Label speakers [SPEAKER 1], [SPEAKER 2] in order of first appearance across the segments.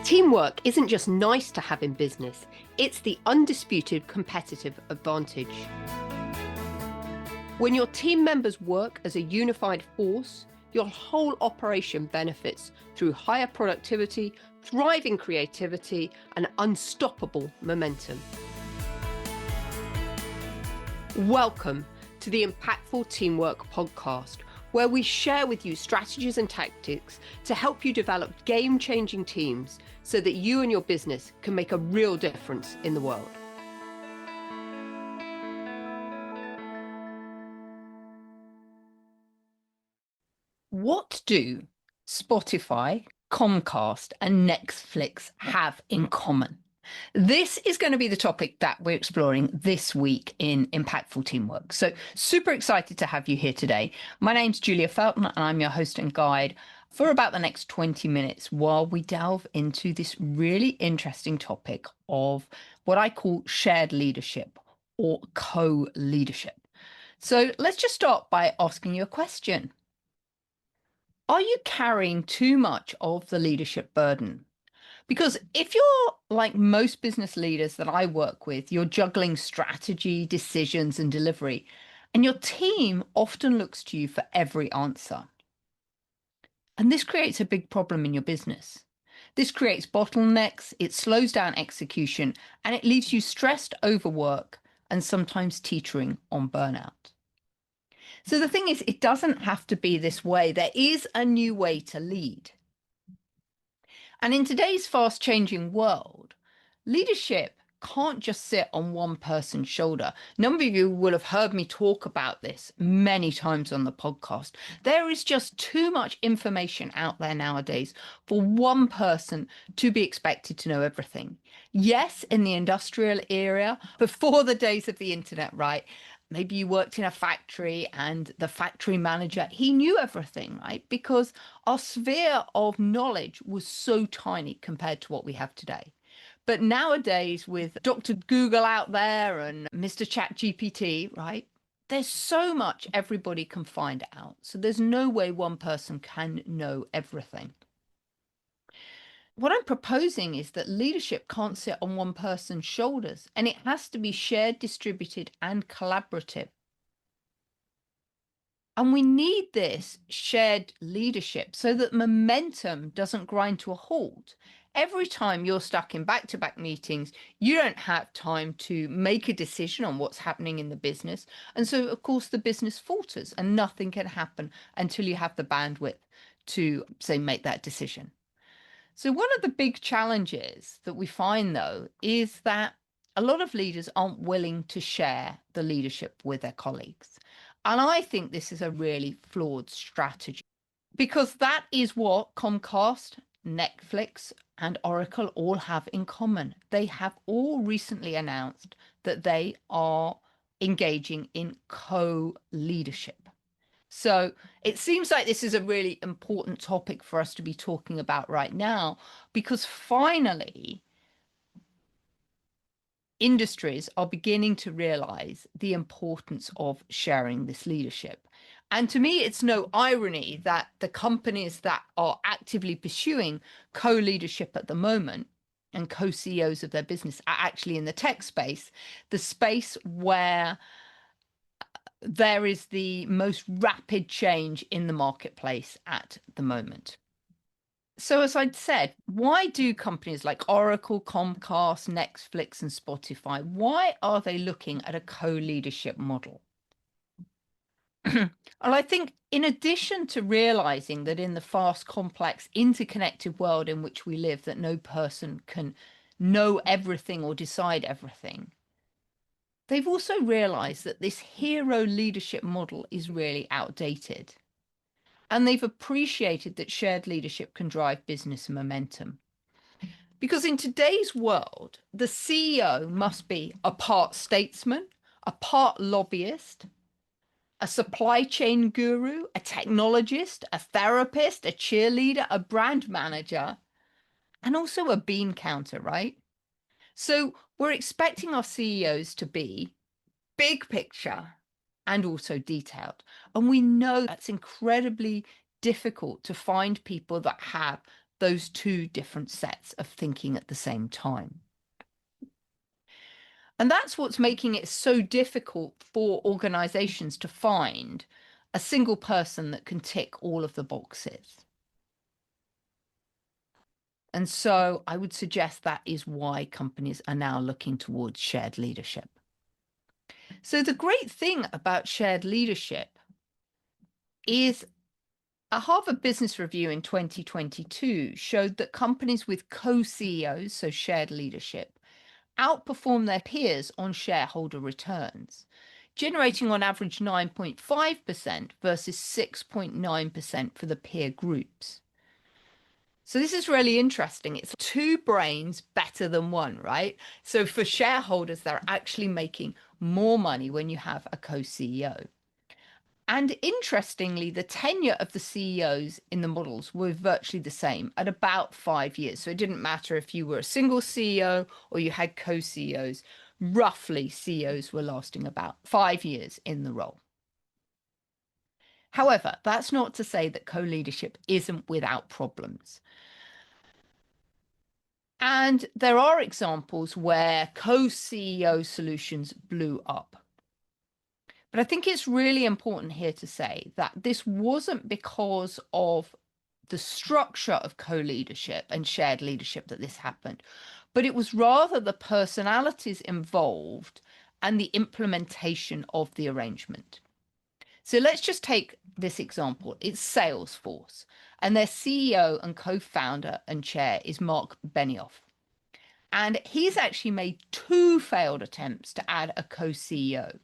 [SPEAKER 1] Teamwork isn't just nice to have in business, it's the undisputed competitive advantage. When your team members work as a unified force, your whole operation benefits through higher productivity, thriving creativity, and unstoppable momentum. Welcome to the Impactful Teamwork Podcast, where we share with you strategies and tactics to help you develop game-changing teams so that you and your business can make a real difference in the world. What do Spotify, Comcast, and Netflix have in common? This is going to be the topic that we're exploring this week in Impactful Teamwork. So super excited to have you here today. My name's Julia Felton, and I'm your host and guide for about the next 20 minutes while we delve into this really interesting topic of what I call shared leadership or co-leadership. So let's just start by asking you a question. Are you carrying too much of the leadership burden? Because if you're like most business leaders that I work with, you're juggling strategy, decisions, and delivery, and your team often looks to you for every answer. And this creates a big problem in your business. This creates bottlenecks, it slows down execution, and it leaves you stressed over work and sometimes teetering on burnout. So the thing is, it doesn't have to be this way. There is a new way to lead. And in today's fast-changing world, leadership can't just sit on one person's shoulder. A number of you will have heard me talk about this many times on the podcast. There is just too much information out there nowadays for one person to be expected to know everything. Yes, in the industrial era, before the days of the internet, right? Maybe you worked in a factory and the factory manager, he knew everything, right? Because our sphere of knowledge was so tiny compared to what we have today. But nowadays, with Dr. Google out there and Mr. ChatGPT, right? There's so much everybody can find out. So there's no way one person can know everything. What I'm proposing is that leadership can't sit on one person's shoulders, and it has to be shared, distributed, and collaborative. And we need this shared leadership so that momentum doesn't grind to a halt. Every time you're stuck in back-to-back meetings, you don't have time to make a decision on what's happening in the business. And so, of course, the business falters and nothing can happen until you have the bandwidth to, say, make that decision. So one of the big challenges that we find, though, is that a lot of leaders aren't willing to share the leadership with their colleagues. And I think this is a really flawed strategy because that is what Comcast, Netflix, and Oracle all have in common. They have all recently announced that they are engaging in co-leadership. So it seems like this is a really important topic for us to be talking about right now, because finally, industries are beginning to realize the importance of sharing this leadership. And to me, it's no irony that the companies that are actively pursuing co-leadership at the moment and co-CEOs of their business are actually in the tech space, the space where there is the most rapid change in the marketplace at the moment. So as I'd said, why do companies like Oracle, Comcast, Netflix, and Spotify, why are they looking at a co-leadership model? And I think in addition to realizing that in the fast, complex, interconnected world in which we live, that no person can know everything or decide everything, they've also realized that this hero leadership model is really outdated. And they've appreciated that shared leadership can drive business momentum. Because in today's world, the CEO must be a part statesman, a part lobbyist, a supply chain guru, a technologist, a therapist, a cheerleader, a brand manager, and also a bean counter, right? So we're expecting our CEOs to be big picture and also detailed. And we know that's incredibly difficult to find people that have those two different sets of thinking at the same time. And that's what's making it so difficult for organizations to find a single person that can tick all of the boxes. And so I would suggest that is why companies are now looking towards shared leadership. So the great thing about shared leadership is a Harvard Business Review in 2022 showed that companies with co-CEOs, so shared leadership, outperform their peers on shareholder returns, generating on average 9.5% versus 6.9% for the peer groups. So this is really interesting. It's two brains better than one, right? So for shareholders, they're actually making more money when you have a co-CEO. And interestingly, the tenure of the CEOs in the models were virtually the same at about 5 years. So it didn't matter if you were a single CEO or you had co-CEOs. Roughly, CEOs were lasting about 5 years in the role. However, that's not to say that co-leadership isn't without problems. And there are examples where co-CEO solutions blew up. But I think it's really important here to say that this wasn't because of the structure of co-leadership and shared leadership that this happened, but it was rather the personalities involved and the implementation of the arrangement. So let's just take this example. It's Salesforce, and their CEO and co-founder and chair is Mark Benioff. And he's actually made 2 failed attempts to add a co-CEO.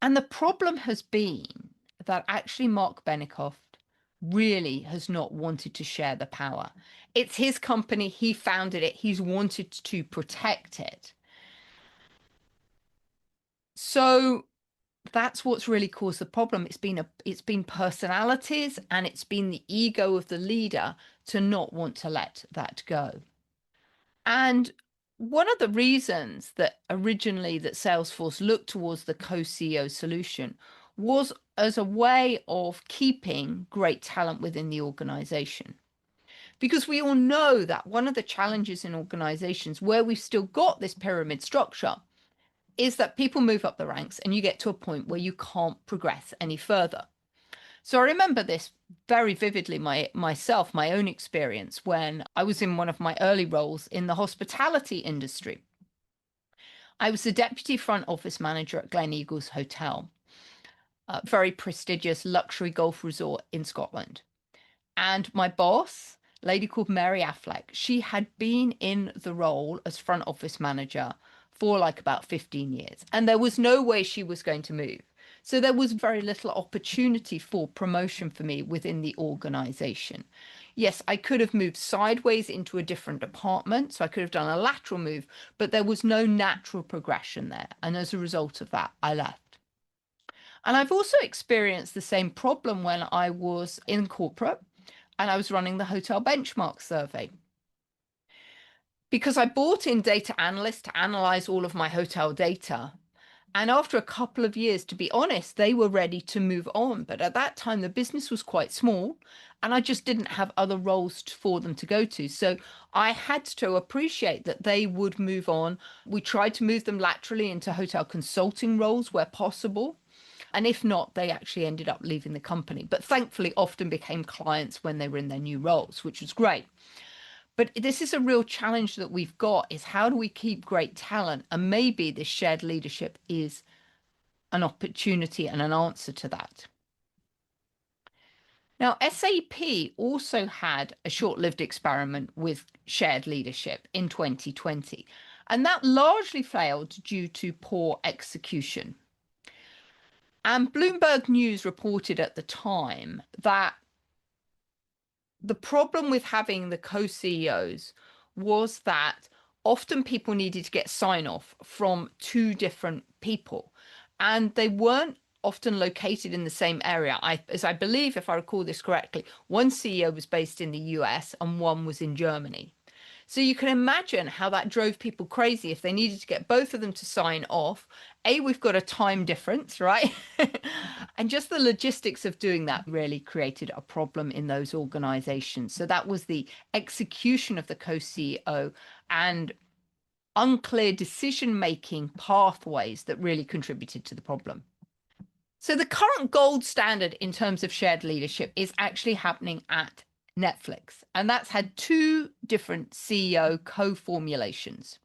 [SPEAKER 1] And the problem has been that actually Mark Benioff really has not wanted to share the power. It's his company. He founded it. He's wanted to protect it. So that's what's really caused the problem. It's been personalities and it's been the ego of the leader to not want to let that go. And one of the reasons that originally that Salesforce looked towards the co-CEO solution was as a way of keeping great talent within the organization. Because we all know that one of the challenges in organizations where we've still got this pyramid structure is that people move up the ranks and you get to a point where you can't progress any further. So I remember this very vividly, my own experience when I was in one of my early roles in the hospitality industry. I was the deputy front office manager at Gleneagles Hotel, a very prestigious luxury golf resort in Scotland. And my boss, a lady called Mary Affleck, she had been in the role as front office manager for like about 15 years. And there was no way she was going to move. So there was very little opportunity for promotion for me within the organization. Yes, I could have moved sideways into a different department, so I could have done a lateral move, but there was no natural progression there. And as a result of that, I left. And I've also experienced the same problem when I was in corporate and I was running the hotel benchmark survey. Because I brought in data analysts to analyze all of my hotel data. And after a couple of years, to be honest, they were ready to move on. But at that time, the business was quite small and I just didn't have other roles for them to go to. So I had to appreciate that they would move on. We tried to move them laterally into hotel consulting roles where possible. And if not, they actually ended up leaving the company. But thankfully, often became clients when they were in their new roles, which was great. But this is a real challenge that we've got is how do we keep great talent? And maybe this shared leadership is an opportunity and an answer to that. Now, SAP also had a short-lived experiment with shared leadership in 2020, and that largely failed due to poor execution. And Bloomberg News reported at the time that the problem with having the co-CEOs was that often people needed to get sign-off from 2 different people, and they weren't often located in the same area. As I believe, if I recall this correctly, one CEO was based in the US and one was in Germany. So you can imagine how that drove people crazy if they needed to get both of them to sign off. We've got a time difference, right? And just the logistics of doing that really created a problem in those organizations. So that was the execution of the co-CEO and unclear decision-making pathways that really contributed to the problem. So the current gold standard in terms of shared leadership is actually happening at Netflix, and that's had two different CEO co-formulations.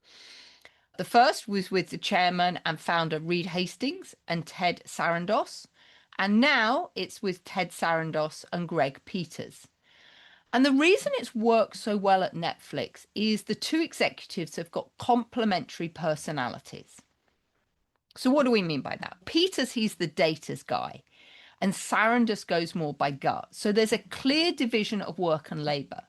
[SPEAKER 1] The first was with the chairman and founder Reed Hastings and Ted Sarandos, and now it's with Ted Sarandos and Greg Peters. And the reason it's worked so well at Netflix is the two executives have got complementary personalities. So what do we mean by that? Peters, he's the data's guy, and Sarandos goes more by gut. So there's a clear division of work and labor.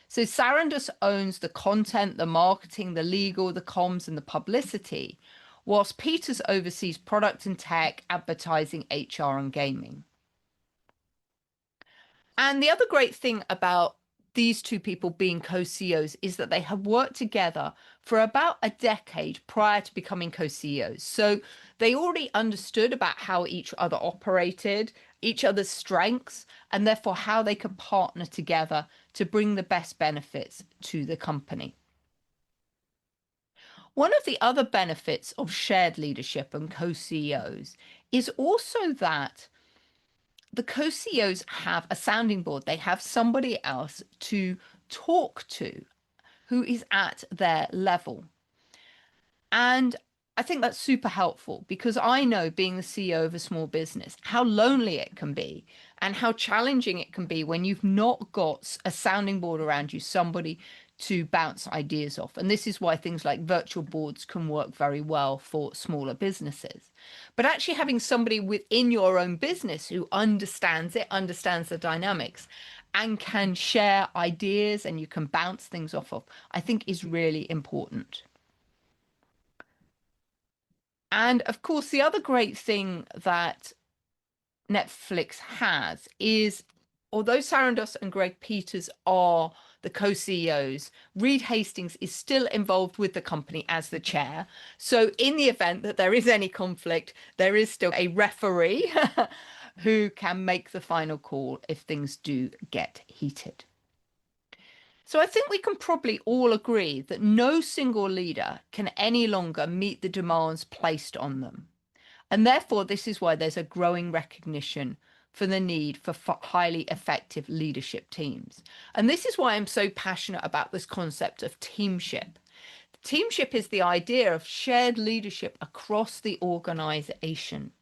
[SPEAKER 1] So Sarandos owns the content, the marketing, the legal, the comms, and the publicity, whilst Peters oversees product and tech, advertising, HR, and gaming. And the other great thing about these two people being co-CEOs is that they have worked together for about a decade prior to becoming co-CEOs. So they already understood about how each other operated, each other's strengths, and therefore how they could partner together to bring the best benefits to the company. One of the other benefits of shared leadership and co-CEOs is also that the co-CEOs have a sounding board. They have somebody else to talk to who is at their level. And I think that's super helpful because I know, being the CEO of a small business, how lonely it can be and how challenging it can be when you've not got a sounding board around you, somebody to bounce ideas off. And this is why things like virtual boards can work very well for smaller businesses. But actually having somebody within your own business who understands it, understands the dynamics, and can share ideas and you can bounce things off of, I think is really important. And of course, the other great thing that Netflix has is, although Sarandos and Greg Peters are the co-CEOs, Reed Hastings is still involved with the company as the chair. So in the event that there is any conflict, there is still a referee who can make the final call if things do get heated. So I think we can probably all agree that no single leader can any longer meet the demands placed on them. And therefore, this is why there's a growing recognition for the need for highly effective leadership teams. And this is why I'm so passionate about this concept of teamship. Teamship is the idea of shared leadership across the organization.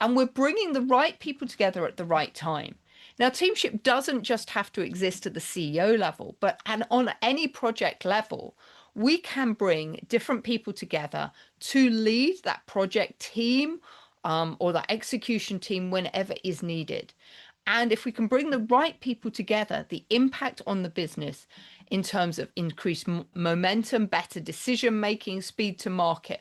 [SPEAKER 1] And we're bringing the right people together at the right time. Now, teamship doesn't just have to exist at the CEO level, but on any project level, we can bring different people together to lead that project team or that execution team whenever is needed. And if we can bring the right people together, the impact on the business in terms of increased momentum, better decision making, speed to market,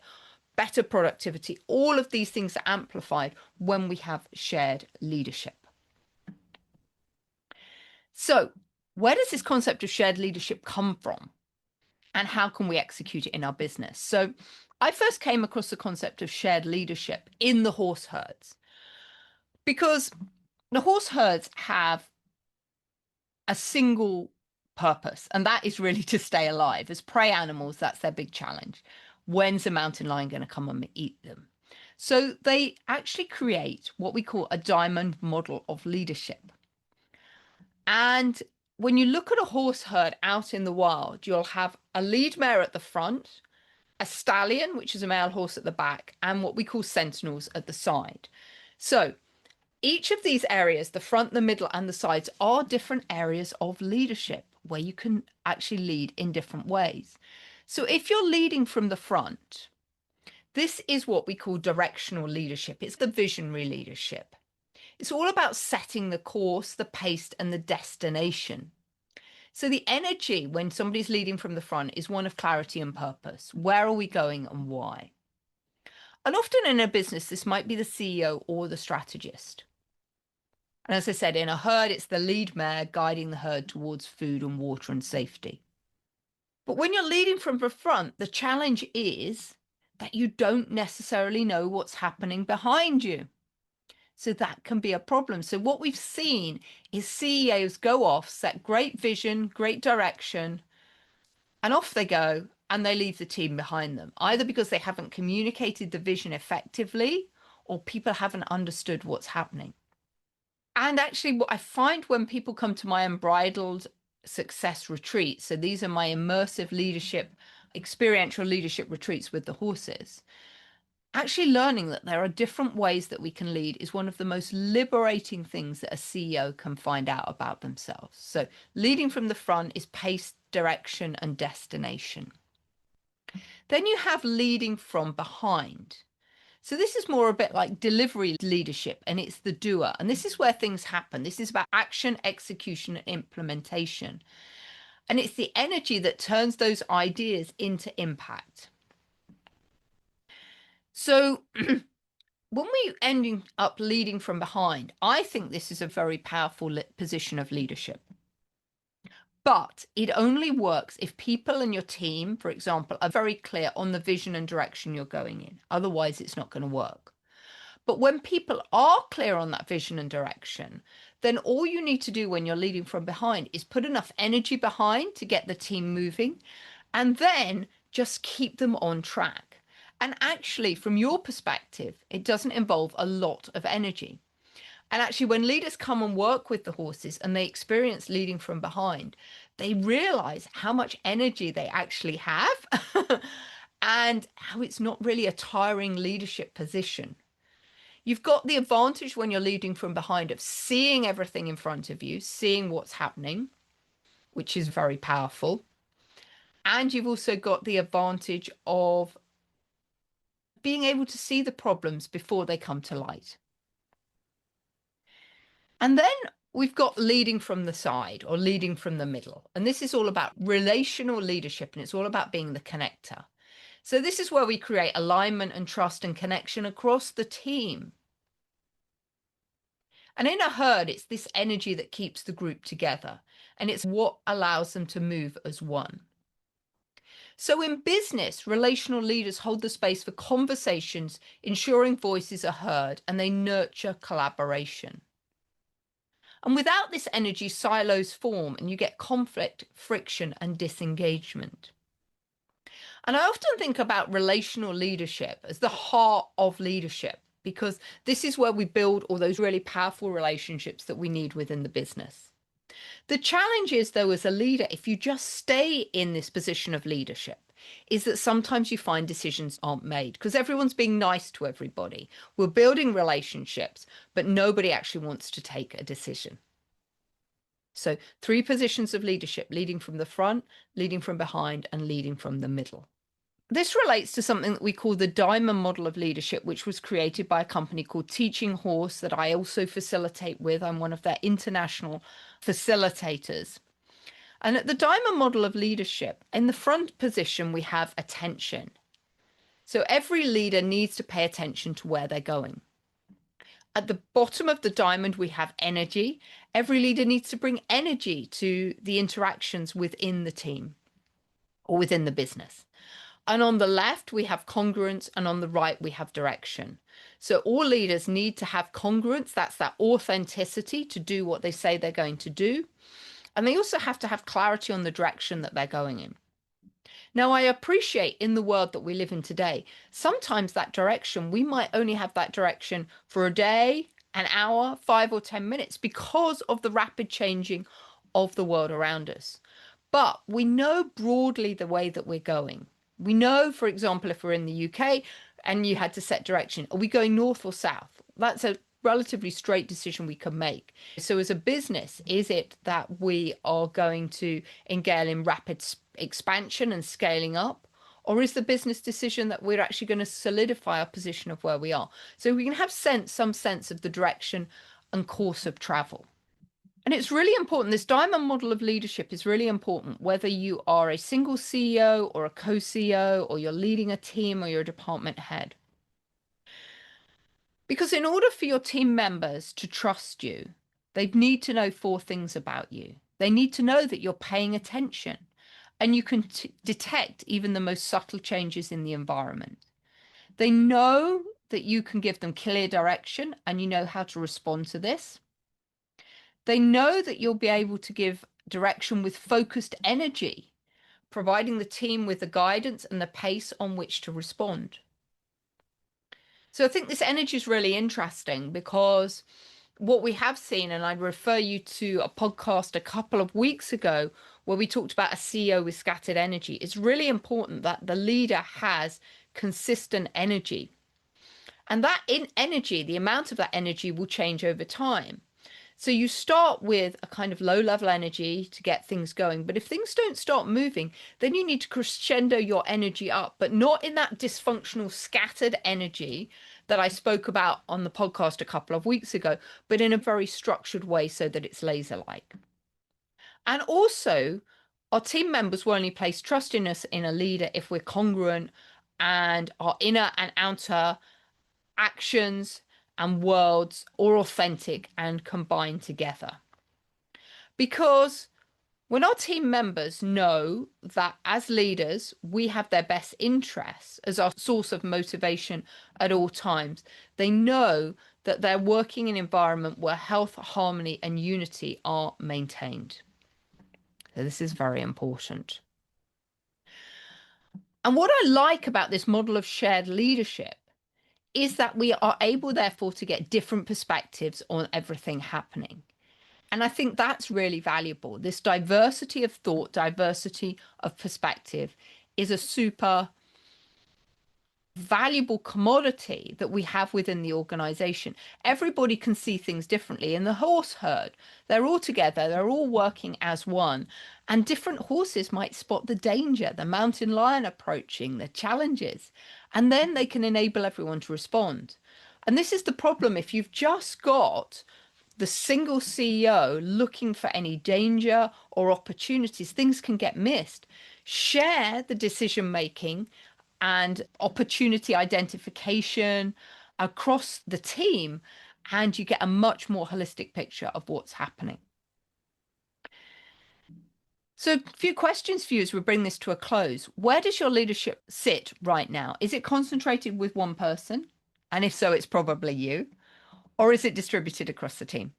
[SPEAKER 1] better productivity, all of these things are amplified when we have shared leadership. So where does this concept of shared leadership come from? And how can we execute it in our business? So I first came across the concept of shared leadership in the horse herds, because the horse herds have a single purpose, and that is really to stay alive. As prey animals, that's their big challenge. When's a mountain lion going to come and eat them? So they actually create what we call a diamond model of leadership. And when you look at a horse herd out in the wild, you'll have a lead mare at the front, a stallion, which is a male horse at the back, and what we call sentinels at the side. So each of these areas, the front, the middle, and the sides, are different areas of leadership where you can actually lead in different ways. So if you're leading from the front, this is what we call directional leadership. It's the visionary leadership. It's all about setting the course, the pace, and the destination. So the energy when somebody's leading from the front is one of clarity and purpose. Where are we going and why? And often in a business, this might be the CEO or the strategist. And as I said, in a herd, it's the lead mare guiding the herd towards food and water and safety. But when you're leading from the front, the challenge is that you don't necessarily know what's happening behind you. So that can be a problem. So what we've seen is CEOs go off, set great vision, great direction, and off they go, and they leave the team behind them, either because they haven't communicated the vision effectively or people haven't understood what's happening. And actually, what I find when people come to my unbridled success retreats, so these are my immersive leadership, experiential leadership retreats with the horses, actually learning that there are different ways that we can lead is one of the most liberating things that a CEO can find out about themselves. So leading from the front is pace, direction, and destination. Then you have leading from behind. So this is more a bit like delivery leadership, and it's the doer. And this is where things happen. This is about action, execution, and implementation. And it's the energy that turns those ideas into impact. So when we ending up leading from behind, I think this is a very powerful position of leadership. But it only works if people in your team, for example, are very clear on the vision and direction you're going in. Otherwise, it's not going to work. But when people are clear on that vision and direction, then all you need to do when you're leading from behind is put enough energy behind to get the team moving, and then just keep them on track. And actually, from your perspective, it doesn't involve a lot of energy. And actually, when leaders come and work with the horses and they experience leading from behind, they realize how much energy they actually have and how it's not really a tiring leadership position. You've got the advantage when you're leading from behind of seeing everything in front of you, seeing what's happening, which is very powerful. And you've also got the advantage of being able to see the problems before they come to light. And then we've got leading from the side or leading from the middle. And this is all about relational leadership, and it's all about being the connector. So this is where we create alignment and trust and connection across the team. And in a herd, it's this energy that keeps the group together, and it's what allows them to move as one. So in business, relational leaders hold the space for conversations, ensuring voices are heard, and they nurture collaboration. And without this energy, silos form and you get conflict, friction, and disengagement. And I often think about relational leadership as the heart of leadership, because this is where we build all those really powerful relationships that we need within the business. The challenge is, though, as a leader, if you just stay in this position of leadership, is that sometimes you find decisions aren't made because everyone's being nice to everybody. We're building relationships, but nobody actually wants to take a decision. So 3 positions of leadership: leading from the front, leading from behind, and leading from the middle. This relates to something that we call the diamond model of leadership, which was created by a company called Teaching Horse that I also facilitate with. I'm one of their international facilitators. And at the diamond model of leadership, in the front position, we have attention. So every leader needs to pay attention to where they're going. At the bottom of the diamond, we have energy. Every leader needs to bring energy to the interactions within the team or within the business. And on the left, we have congruence, and on the right, we have direction. So all leaders need to have congruence. That's that authenticity to do what they say they're going to do. And they also have to have clarity on the direction that they're going in. Now, I appreciate in the world that we live in today, sometimes that direction, we might only have that direction for a day, an hour, 5 or 10 minutes because of the rapid changing of the world around us. But we know broadly the way that we're going. We know, for example, if we're in the UK and you had to set direction, are we going north or south? That's a relatively straight decision we can make. So as a business, is it that we are going to engage in rapid expansion and scaling up? Or is the business decision that we're actually going to solidify our position of where we are? So we can have some sense of the direction and course of travel. And it's really important. This diamond model of leadership is really important, whether you are a single CEO or a co-CEO, or you're leading a team or you're a department head. Because in order for your team members to trust you, they need to know 4 things about you. They need to know that you're paying attention. and you can detect even the most subtle changes in the environment. They know that you can give them clear direction and you know how to respond to this. They know that you'll be able to give direction with focused energy, providing the team with the guidance and the pace on which to respond. So I think this energy is really interesting because what we have seen, and I'd refer you to a podcast a couple of weeks ago where we talked about a CEO with scattered energy. It's really important that the leader has consistent energy. And that energy, the amount of that energy will change over time. So you start with a kind of low level energy to get things going. But if things don't start moving, then you need to crescendo your energy up, but not in that dysfunctional, scattered energy that I spoke about on the podcast a couple of weeks ago, but in a very structured way so that it's laser-like. And also, our team members will only place trust in us in a leader if we're congruent and our inner and outer actions and worlds are authentic and combined together. Because when our team members know that as leaders, we have their best interests as our source of motivation at all times, they know that they're working in an environment where health, harmony, and unity are maintained. So this is very important. And what I like about this model of shared leadership is that we are able, therefore, to get different perspectives on everything happening. And I think that's really valuable. This diversity of thought, diversity of perspective is a super valuable commodity that we have within the organization. Everybody can see things differently. In the horse herd, they're all together, they're all working as one. And different horses might spot the danger, the mountain lion approaching, the challenges, and then they can enable everyone to respond. And this is the problem if you've just got the single CEO looking for any danger or opportunities, things can get missed. Share the decision making and opportunity identification across the team, and you get a much more holistic picture of what's happening. So a few questions for you as we bring this to a close. Where does your leadership sit right now? Is it concentrated with one person? And if so, it's probably you. Or is it distributed across the team?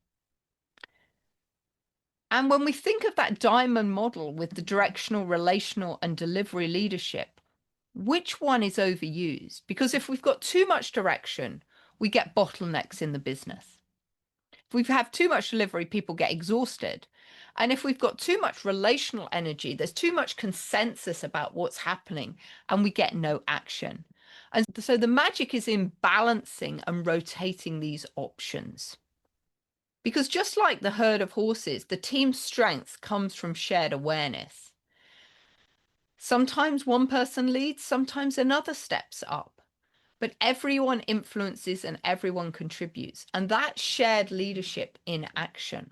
[SPEAKER 1] And when we think of that diamond model with the directional, relational, and delivery leadership, which one is overused? Because if we've got too much direction, we get bottlenecks in the business. If we have too much delivery, people get exhausted. And if we've got too much relational energy, there's too much consensus about what's happening and we get no action. And so the magic is in balancing and rotating these options. Because just like the herd of horses, the team's strength comes from shared awareness. Sometimes one person leads, sometimes another steps up, but everyone influences and everyone contributes, and that's shared leadership in action.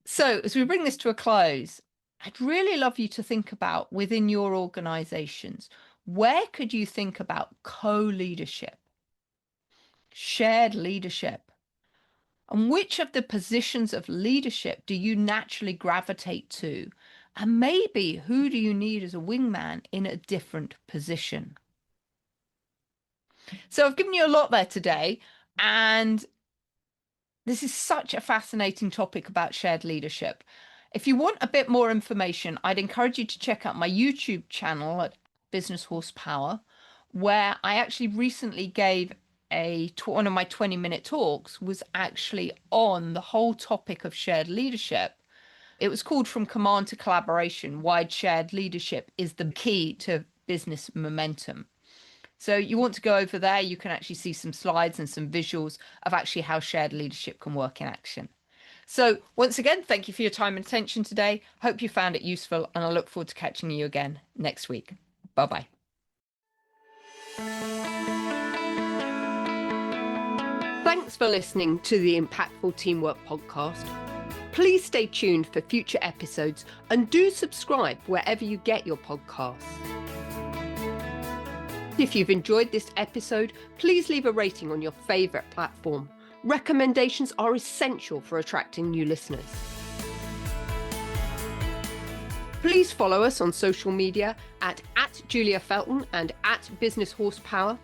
[SPEAKER 1] So as we bring this to a close, I'd really love you to think about within your organizations, where could you think about co-leadership, shared leadership? And which of the positions of leadership do you naturally gravitate to? And maybe who do you need as a wingman in a different position? So I've given you a lot there today, and this is such a fascinating topic about shared leadership. If you want a bit more information, I'd encourage you to check out my YouTube channel at Business Horsepower, where I actually recently gave one of my 20-minute talks was actually on the whole topic of shared leadership. It was called From Command to Collaboration, Why Shared Leadership is the Key to Business Momentum. So you want to go over there, you can actually see some slides and some visuals of actually how shared leadership can work in action. So once again, thank you for your time and attention today. Hope you found it useful, and I look forward to catching you again next week. Bye-bye. Thanks for listening to the Impactful Teamwork Podcast. Please stay tuned for future episodes and do subscribe wherever you get your podcasts. If you've enjoyed this episode, please leave a rating on your favourite platform. Recommendations are essential for attracting new listeners.
[SPEAKER 2] Please follow us on social media at Julia Felton and at Business Horsepower.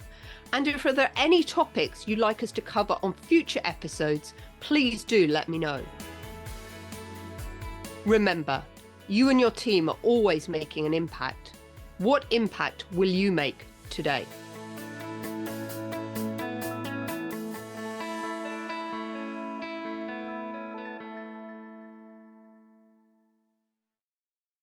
[SPEAKER 2] And if there are any topics you'd like us to cover on future episodes, please do let me know. Remember, you and your team are always making an impact. What impact will you make today?